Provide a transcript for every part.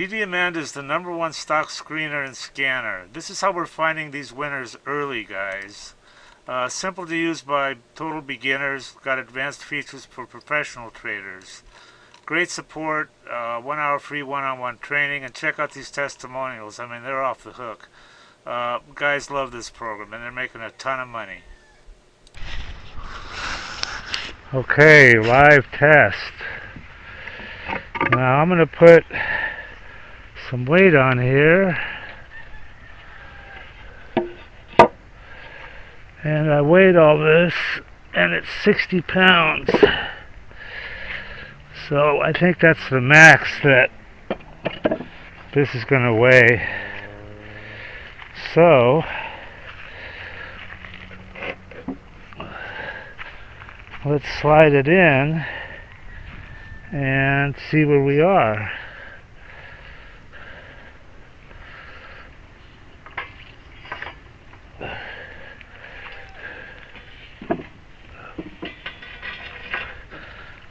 DDAmanda is the #1 stock screener and scanner. This is how we're finding these winners early, guys. Simple to use by total beginners. Got advanced features for professional traders. Great support, 1 hour free one-on-one training, and check out these testimonials. I mean, they're off the hook. Guys love this program, and they're making a ton of money. Okay, live test. Now I'm going to put some weight on here. And I weighed all this, and it's 60 pounds. So I think that's the max that this is going to weigh. So let's slide it in and see where we are.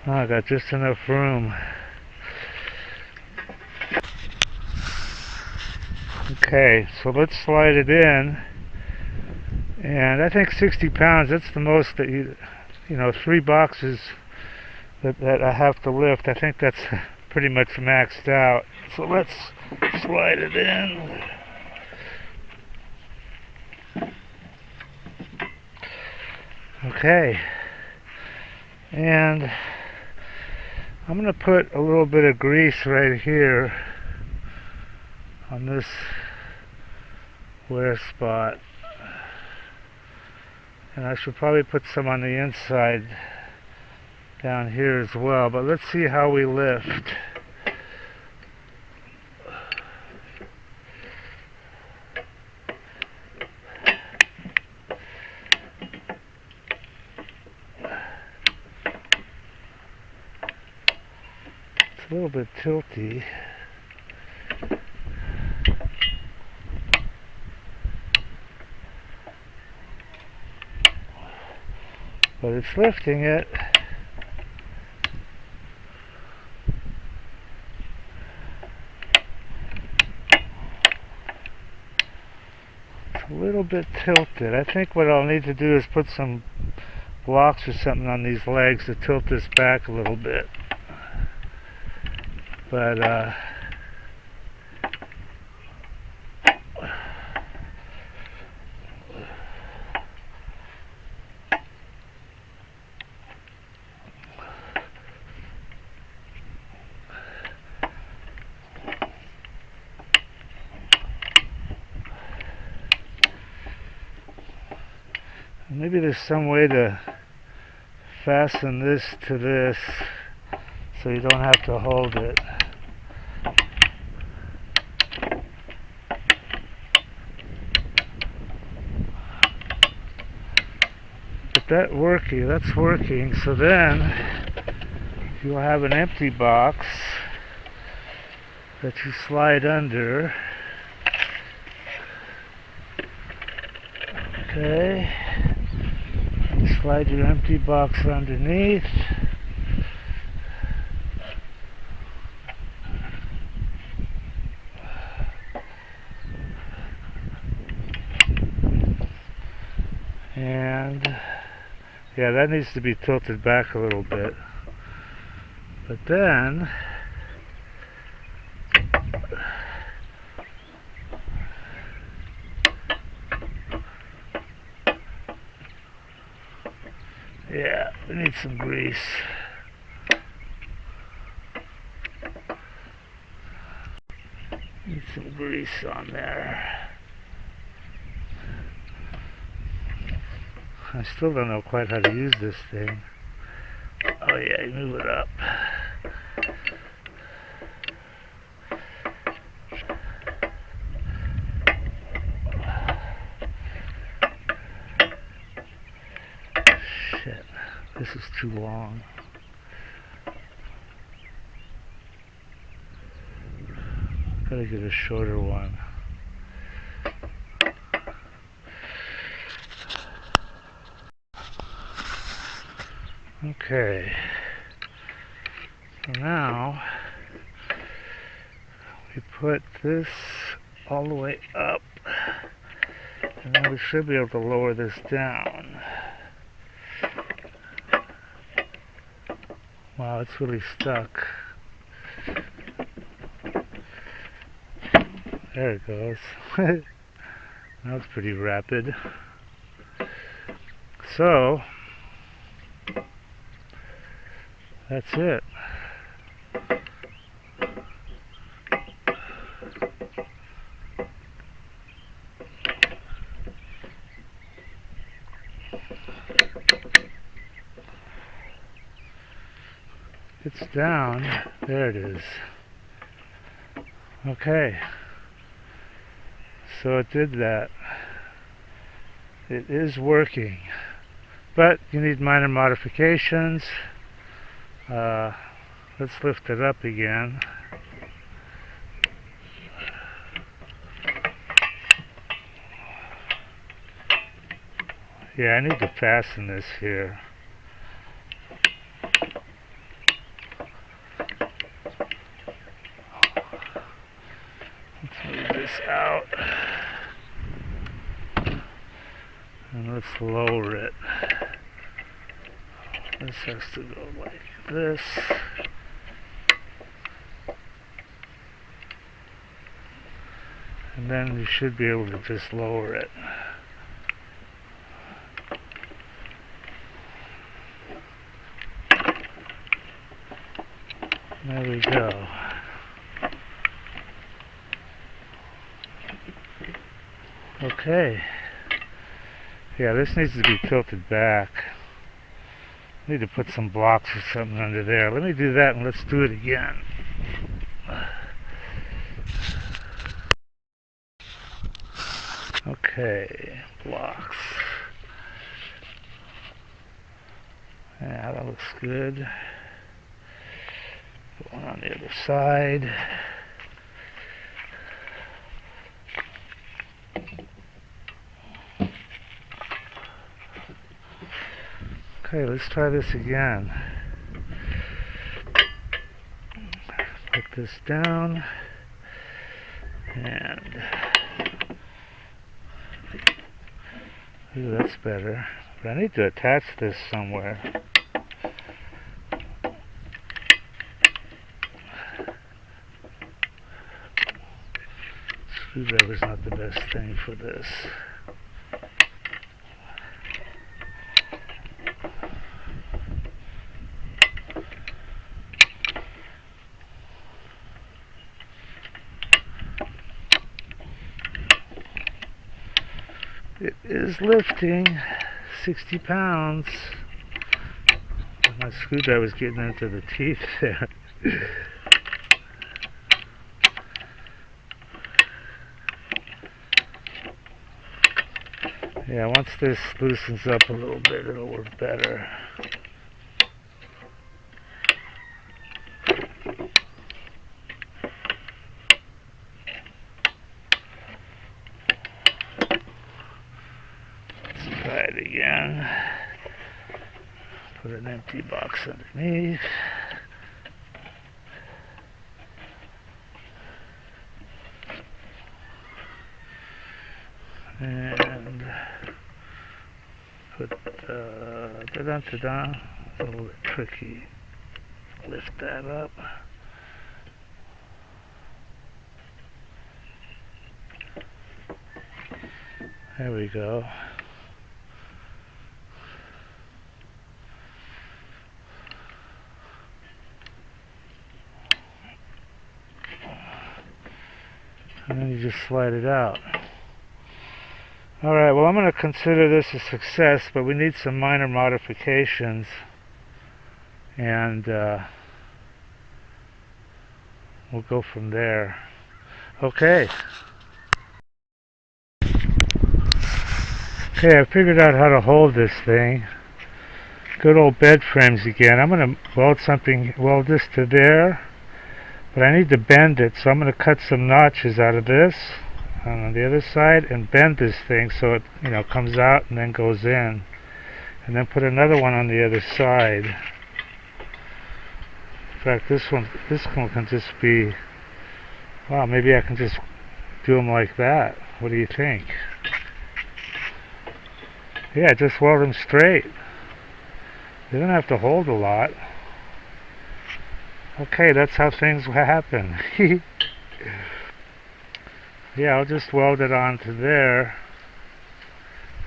Oh, I got just enough room. Okay, so let's slide it in. And I think 60 pounds, that's the most that you know, 3 boxes that I have to lift. I think that's pretty much maxed out. So let's slide it in. Okay. And I'm going to put a little bit of grease right here on this wear spot. And I should probably put some on the inside down here as well. But let's see how we lift. It's a little bit tilty. But it's lifting it. It's a little bit tilted. I think what I'll need to do is put some blocks or something on these legs to tilt this back a little bit. But maybe there's some way to fasten this to this so you don't have to hold it. But that's working. So then you'll have an empty box that you slide under. Okay. And slide your empty box underneath. And yeah, that needs to be tilted back a little bit. But then yeah, we need some grease. Need some grease on there. I still don't know quite how to use this thing. Oh yeah, you move it up. Shit, this is too long. Gotta get a shorter one. Okay. So now we put this all the way up, and then we should be able to lower this down. Wow, it's really stuck. There it goes. That was pretty rapid. So, that's it. It's down. There it is. Okay. So it did that. It is working. But you need minor modifications. Let's lift it up again. Yeah, I need to fasten this here. Let's move this out. And let's lower it. This has to go like this. And then you should be able to just lower it. There we go. Okay. Yeah, this needs to be tilted back. I need to put some blocks or something under there. Let me do that and let's do it again. Okay, blocks. Yeah, that looks good. Put one on the other side. Okay, let's try this again. Put this down. And ooh, that's better. But I need to attach this somewhere. Screwdriver's not the best thing for this. It is lifting 60 pounds. My screwdriver's getting into the teeth there. Yeah, once this loosens up a little bit, it'll work better. Let's try it again. Put an empty box underneath. And put da-dun-da-dun. It's a little bit tricky. Lift that up. There we go. And then you just slide it out. Alright, well I'm going to consider this a success, but we need some minor modifications. And we'll go from there. Okay. Okay, I figured out how to hold this thing. Good old bed frames again. I'm going to weld this to there. But I need to bend it, so I'm going to cut some notches out of this on the other side and bend this thing so it, comes out and then goes in. And then put another one on the other side. In fact, this one can just be Wow, maybe I can just do them like that. What do you think? Yeah, just weld them straight. They don't have to hold a lot. Okay, that's how things happen. Yeah, I'll just weld it onto there.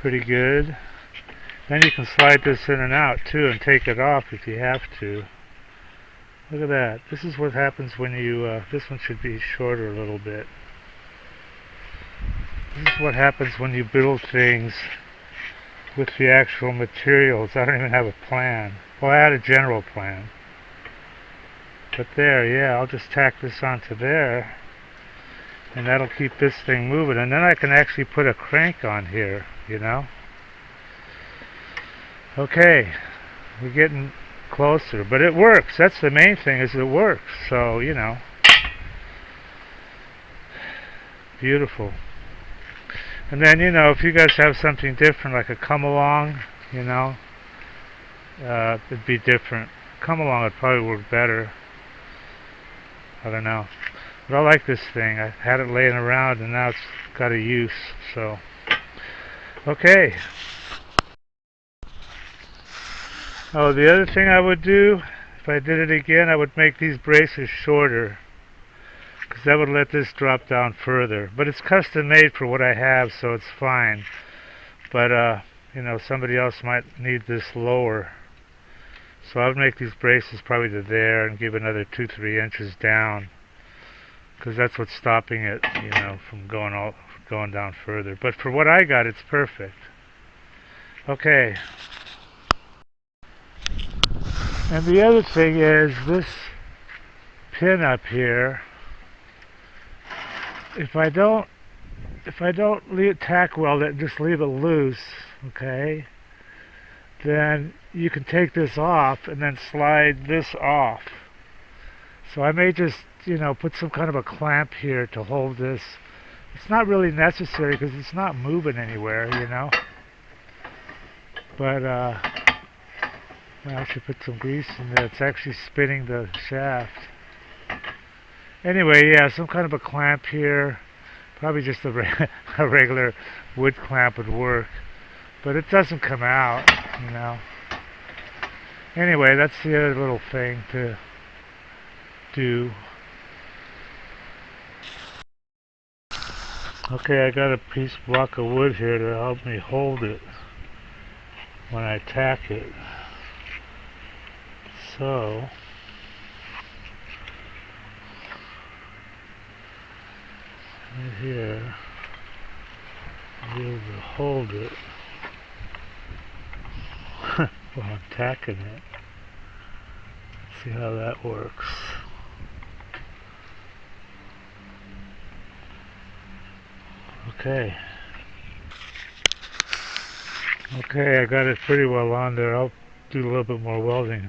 Pretty good. Then you can slide this in and out too and take it off if you have to. Look at that. This is what happens when you, this one should be shorter a little bit. This is what happens when you build things with the actual materials. I don't even have a plan. Well, I had a general plan. But there, yeah, I'll just tack this onto there. And that'll keep this thing moving. And then I can actually put a crank on here, you know. Okay, we're getting closer. But it works. That's the main thing, is it works. So, you know. Beautiful. And then, you know, if you guys have something different, like a come-along, you know, it'd be different. Come-along would probably work better. I don't know. But I like this thing. I had it laying around and now it's got a use. So, okay. Oh, the other thing I would do, if I did it again, I would make these braces shorter, because that would let this drop down further. But it's custom made for what I have, so it's fine. But, you know, somebody else might need this lower. So I would make these braces probably to there and give another 2-3 inches down, because that's what's stopping it, you know, from going down further. But for what I got, it's perfect. Okay. And the other thing is this pin up here. If I don't tack weld it, just leave it loose, okay, then you can take this off and then slide this off. So I may just, you know, put some kind of a clamp here to hold this. It's not really necessary because it's not moving anywhere, you know. But I should put some grease in there. It's actually spinning the shaft. Anyway, yeah, some kind of a clamp here. Probably just a regular wood clamp would work. But it doesn't come out, you know. Anyway, that's the other little thing to do. Okay, I got a block of wood here to help me hold it when I tack it. So, right here, I'll be able to hold it while I'm tacking it. Let's see how that works. Okay. Okay, I got it pretty well on there. I'll do a little bit more welding.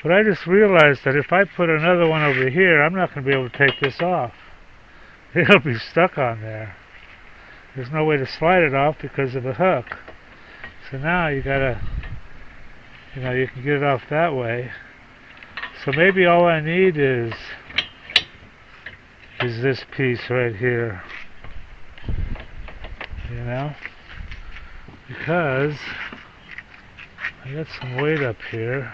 But I just realized that if I put another one over here, I'm not going to be able to take this off. It'll be stuck on there. There's no way to slide it off because of the hook. So now you gotta, you know, you can get it off that way. So maybe all I need is this piece right here. You know? Because I got some weight up here.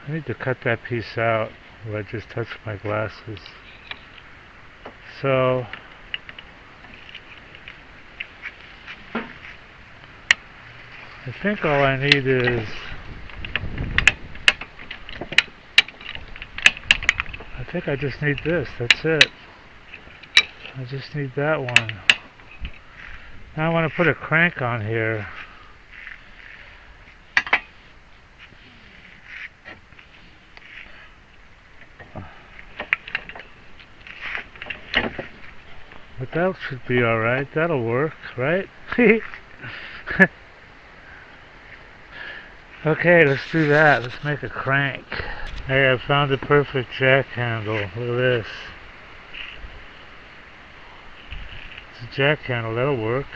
I need to cut that piece out where I just touched my glasses. So I think all I need is, I think I just need this, that's it. I just need that one. Now I want to put a crank on here. But that should be alright, that'll work, right? Okay, let's do that. Let's make a crank. Hey, I found the perfect jack handle. Look at this. It's a jack handle, that'll work.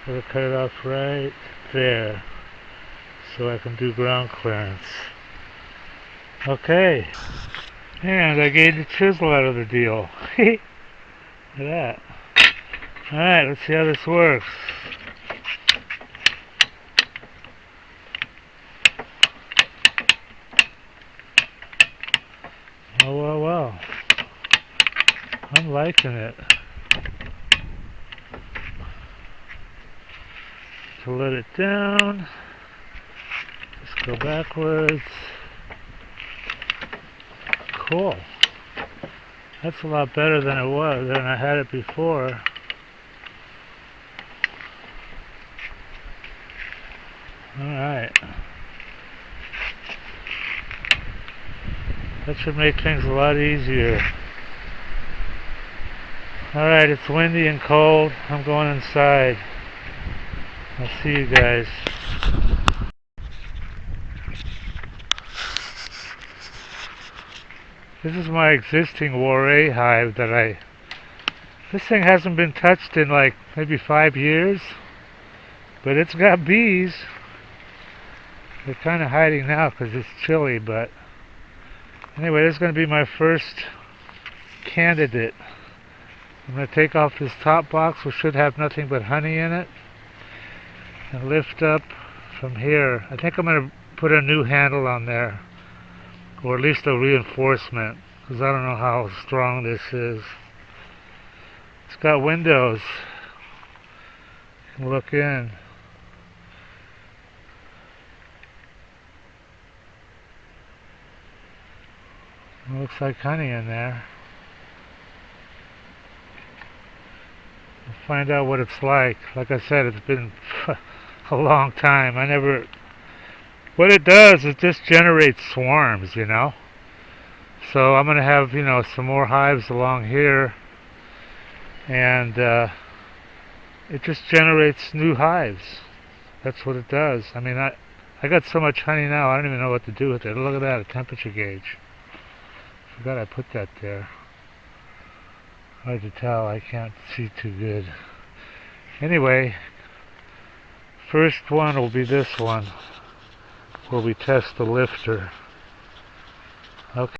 Gotta cut it off right there so I can do ground clearance. Okay. And I gave the chisel out of the deal. Look at that. Alright, let's see how this works. Oh, well, well. I'm liking it. To let it down. Just go backwards. Cool. That's a lot better than it was, than I had it before. Alright. That should make things a lot easier. Alright, it's windy and cold. I'm going inside. I'll see you guys. This is my existing Warre hive that this thing hasn't been touched in like maybe 5 years. But it's got bees. They're kind of hiding now because it's chilly, but anyway, this is going to be my first candidate. I'm going to take off this top box, which should have nothing but honey in it, and lift up from here. I think I'm going to put a new handle on there, or at least a reinforcement, because I don't know how strong this is. It's got windows. You can look in. It looks like honey in there. We'll find out what it's like. Like I said, it's been a long time. What it does is just generates swarms, you know. So I'm going to have, some more hives along here. And it just generates new hives. That's what it does. I mean, I got so much honey now, I don't even know what to do with it. Look at that, a temperature gauge. Forgot I put that there. Hard to tell, I can't see too good. Anyway, first one will be this one, where we test the lifter. Okay.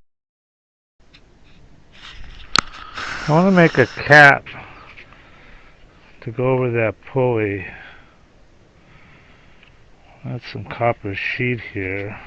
I want to make a cap to go over that pulley. That's some copper sheet here.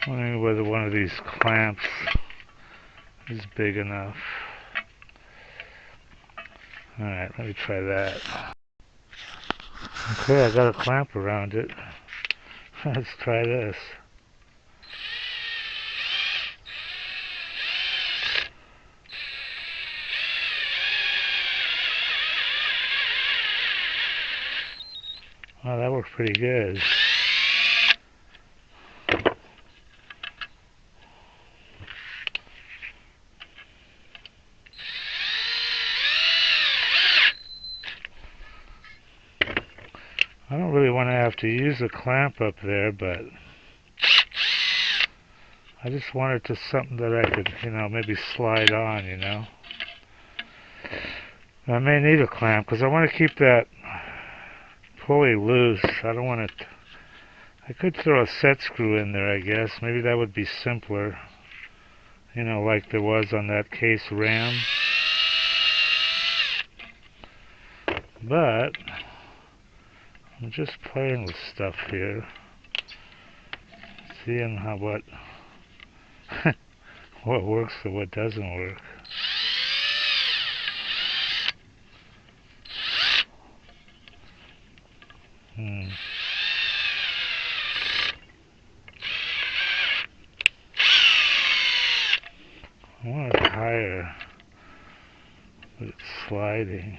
Wondering whether one of these clamps is big enough. Alright, let me try that. Okay, I got a clamp around it. Let's try this. Wow, that worked pretty good. I don't really want to have to use a clamp up there, but I just wanted to something that I could, maybe slide on, I may need a clamp because I want to keep that pulley loose. I don't want it. I could throw a set screw in there, I guess. Maybe that would be simpler, like there was on that case ram. But I'm just playing with stuff here, seeing what what works and what doesn't work. sliding.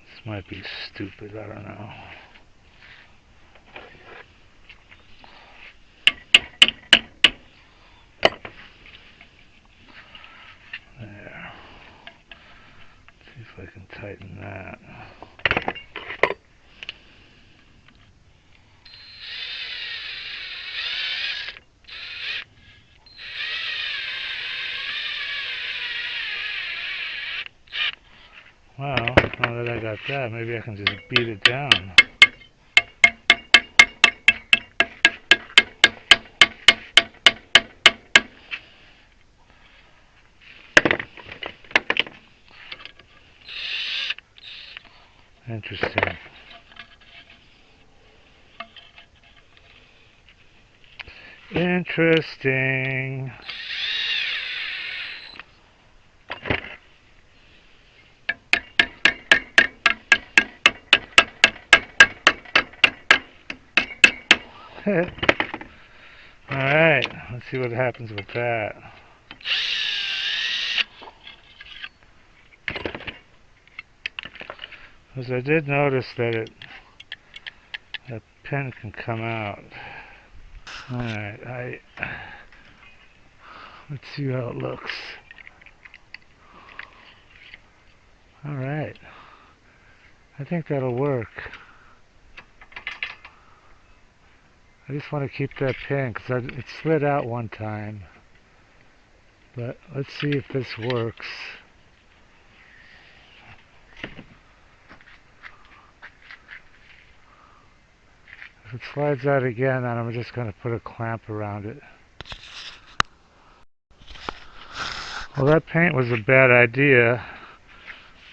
This might be stupid, I don't know. There. See if I can tighten that. Well, now that I got that, maybe I can just beat it down. Interesting. Interesting. Alright, let's see what happens with that. Because I did notice that that pin can come out. Alright, let's see how it looks. Alright, I think that'll work. I just want to keep that pin because it slid out one time. But let's see if this works. If it slides out again, then I'm just going to put a clamp around it. Well, that paint was a bad idea,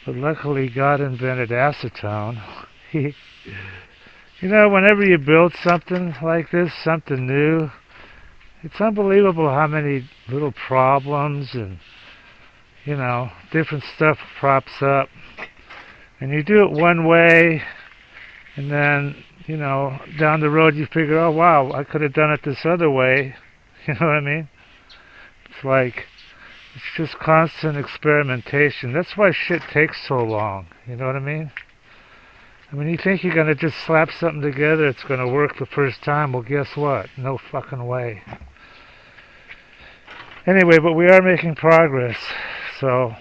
but luckily God invented acetone. You know, whenever you build something like this, something new, it's unbelievable how many little problems and, you know, different stuff pops up. And you do it one way, and then, you know, down the road you figure, oh wow, I could have done it this other way. You know what I mean? It's like, it's just constant experimentation. That's why shit takes so long. You know what I mean? I mean, you think you're going to just slap something together, it's going to work the first time. Well, guess what? No fucking way. Anyway, but we are making progress. So,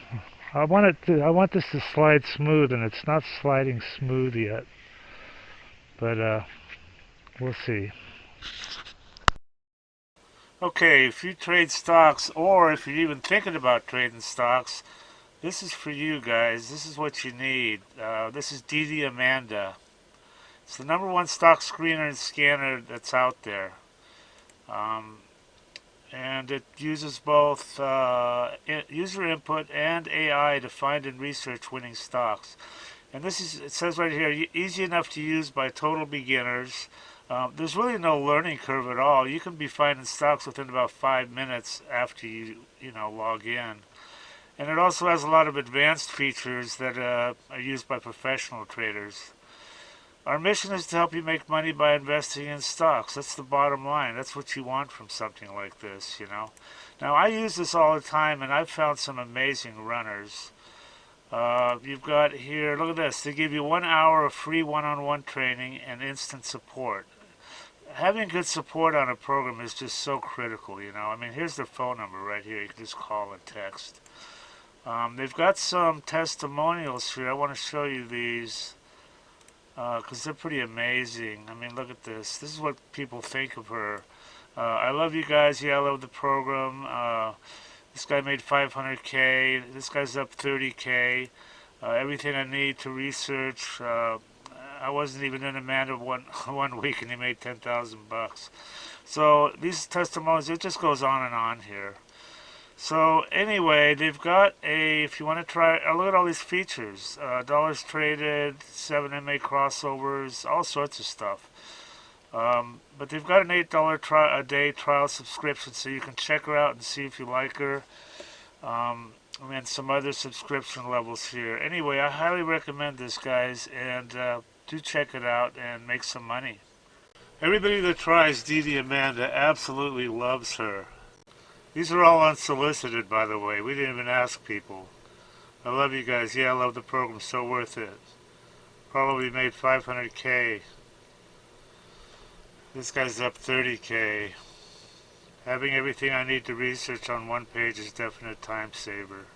I want this to slide smooth, and it's not sliding smooth yet. But, we'll see. Okay, if you trade stocks, or if you're even thinking about trading stocks, this is for you guys. This is what you need. This is DDAmanda. It's the #1 stock screener and scanner that's out there. And it uses both user input and AI to find and research winning stocks. And this is, it says right here, easy enough to use by total beginners. There's really no learning curve at all. You can be finding stocks within about 5 minutes after you log in. And it also has a lot of advanced features that are used by professional traders. Our mission is to help you make money by investing in stocks. That's the bottom line. That's what you want from something like this, you know. Now, I use this all the time, and I've found some amazing runners. You've got here, look at this. They give you 1 hour of free one-on-one training and instant support. Having good support on a program is just so critical, you know. I mean, here's their phone number right here. You can just call and text. They've got some testimonials here. I want to show you these because they're pretty amazing. I mean, look at this. This is what people think of her. I love you guys. Yeah, I love the program. This guy made 500K. This guy's up 30K. Everything I need to research. I wasn't even in Amanda one week, and he made 10,000 bucks. So these testimonials, it just goes on and on here. So anyway, they've got if you want to try, look at all these features. Dollars traded, 7 MA crossovers, all sorts of stuff. But they've got an $8 a day trial subscription, so you can check her out and see if you like her. And then some other subscription levels here. Anyway, I highly recommend this, guys, and do check it out and make some money. Everybody that tries DDAmanda absolutely loves her. These are all unsolicited, by the way. We didn't even ask people. I love you guys. Yeah, I love the program. So worth it. Probably made 500K. This guy's up 30K. Having everything I need to research on one page is definite time saver.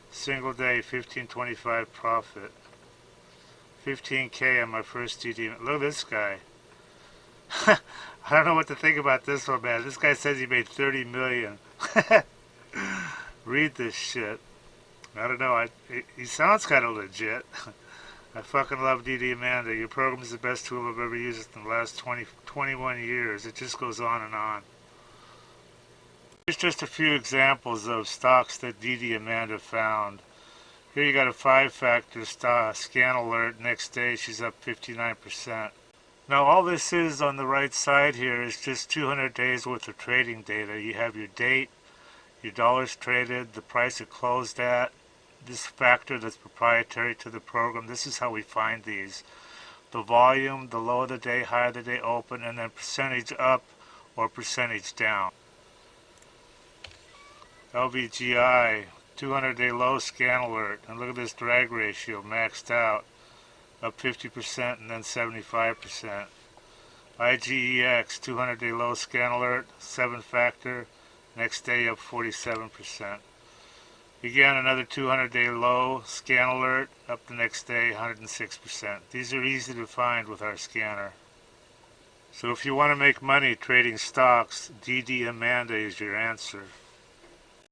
Single day, 1525 profit. 15K on my first DD. Look at this guy. I don't know what to think about this one, man. This guy says he made 30 million. Read this shit. I don't know. He sounds kind of legit. I fucking love DDAmanda. Your program is the best tool I've ever used in the last 21 years. It just goes on and on. Here's just a few examples of stocks that DDAmanda found. Here you got a 5-factor scan alert. Next day she's up 59%. Now all this is on the right side here is just 200 days worth of trading data. You have your date, your dollars traded, the price it closed at, this factor that's proprietary to the program. This is how we find these. The volume, the low of the day, high of the day open, and then percentage up or percentage down. LVGI, 200-day low scan alert. And look at this drag ratio, maxed out. Up 50% and then 75%. IGEX, 200-day low scan alert, 7-factor. Next day up 47%. Again, another 200-day low scan alert, up the next day 106%. These are easy to find with our scanner. So if you want to make money trading stocks, DDAmanda is your answer.